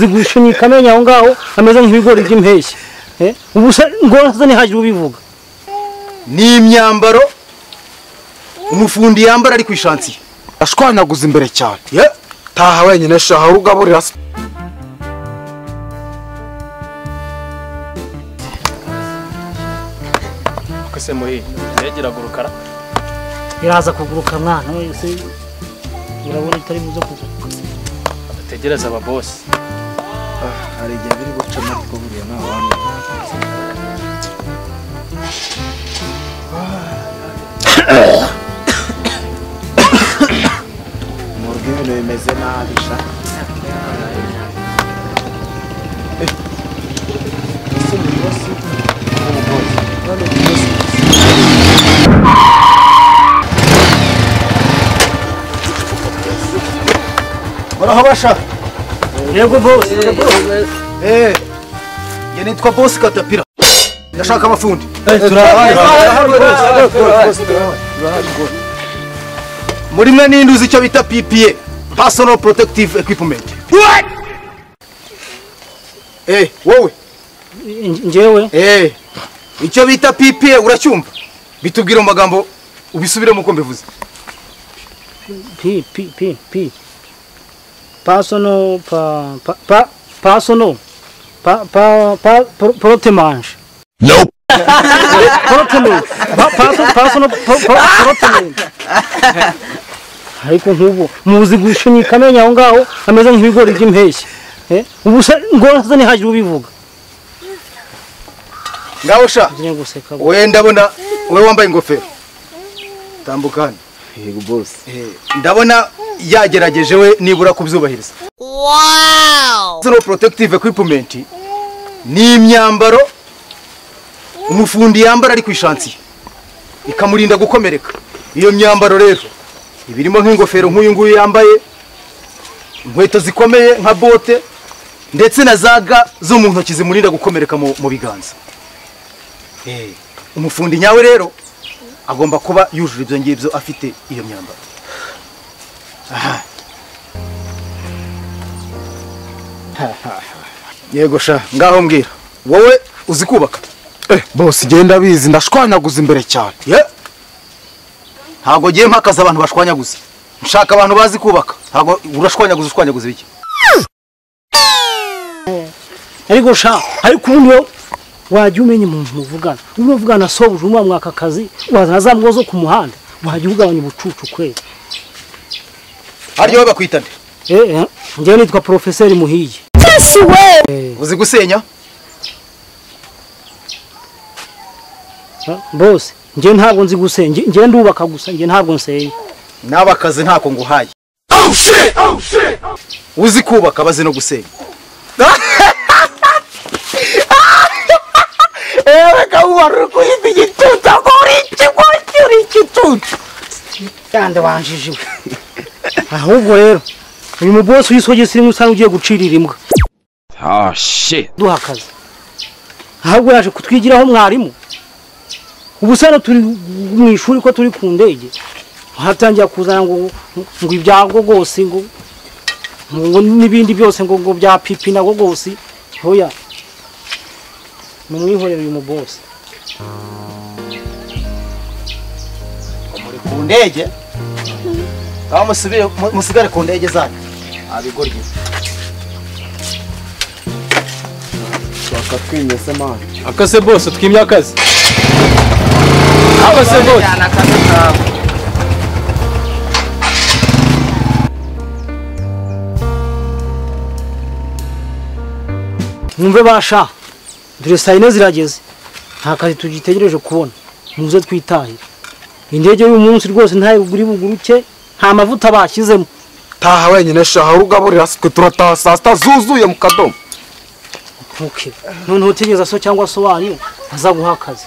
zigushunyika amenya aho ngaho ameze nk'ibigori by'impeshyi ubu ngo ntihagire ubivuga ni imyambaro umufundi yambara ari ku ishansiye ashwanyaguza imbere cyane taha wenyine shaha urugaburira se kose muhi yegera gurukara iraza kuguruka mwana wese urabona itari buze kuguruka ategereza aba boss hari igihe biri guca amatwi buriya nta wandi murwe ibintu bimeze nabi sha Murahabasha yego boss ye nitwa boss Katapira ndashaka abafundi muri mwe n'induzi icyo bita PPE personal protective equipment wowe njyewe icyo bita PPE uracyumva bitubwira mu magambo ubisubiremo uko mbivuze P personal protemange nope personal protemange ariko nk'ubu muzi gushunyika amenya aho ngaho ameze nk'ibigori by'impeshyi ubu ngo ntihagire ubivuga ngaho sha we ndabona we wambaye ingofero tambuka hano yego boss ndabona yagerageje we nibura kubyubahiriza personal protective equipment ni imyambaro umufundi yambara ari ku ishansiye ikamurinda gukomereka iyo myambaro rero ibirimo nk'ingofero nk'uyu nguyu yambaye inkweto zikomeye nka bote ndetse na zaga zo mu ntoki zimurinda gukomereka mu biganza umufundi nyawe rero agomba kuba yujuje ibyo ngibyo afite iyo myambaro yego sha ngaho mbwira wowe uzi kubaka boss genda bizi ndashwanyaguza imbere cyane ntago giye mpakaza abantu bashwanyaguza nshaka abantu bazi kubaka ntago urashwanyaguza biki ariko sha ariko ubundi wajya umenya umuntu muvugana uvugana sobuje umwa mwaka kazi wazana za mbwa zo ku muhanda wajya ugabanya ubucucu kweli haryo we bakwitande njyewe nitwa Professeur Muhiye uzi gusenya boss njye ntabwo nzi gusenya njye ndubaka gusa njye ntabwo nsenya n'abakazi ntako nguhaye uzi kubaka bazi no gusenya kawuwaru kuyita igitutu kuri igitutu yande wanjije ahubwo rero uyu mu boss wisogese rimwe usanga ugiye gucirira imbwa shit duhakaza ahubwo yaje kutwigiraho mwarimu ubusana turi mu ishuri ko turi ku ndege hatangiye kuzana ngo ibyago rwose ngo n'ibindi byose ngo bya pipi nago rwose hoya numwihorera uyu mu boss muri ku ndege aho musigare ku ndege zanyu abigorye twakatwimese man akase boss twimye akazi akase boss mwumve basha dore saa yine zirageze nta kazi tugitegereje kubona muze twitahira indege y'uyu munsi rwose ntayo buri buguruke nta mavuta bashyizemo taha wenyine shaha urugaburira twe turataha saa sita zuzuye mu kadomo ntuke noneho utegereza so cyangwa so wanyu aza guha akazi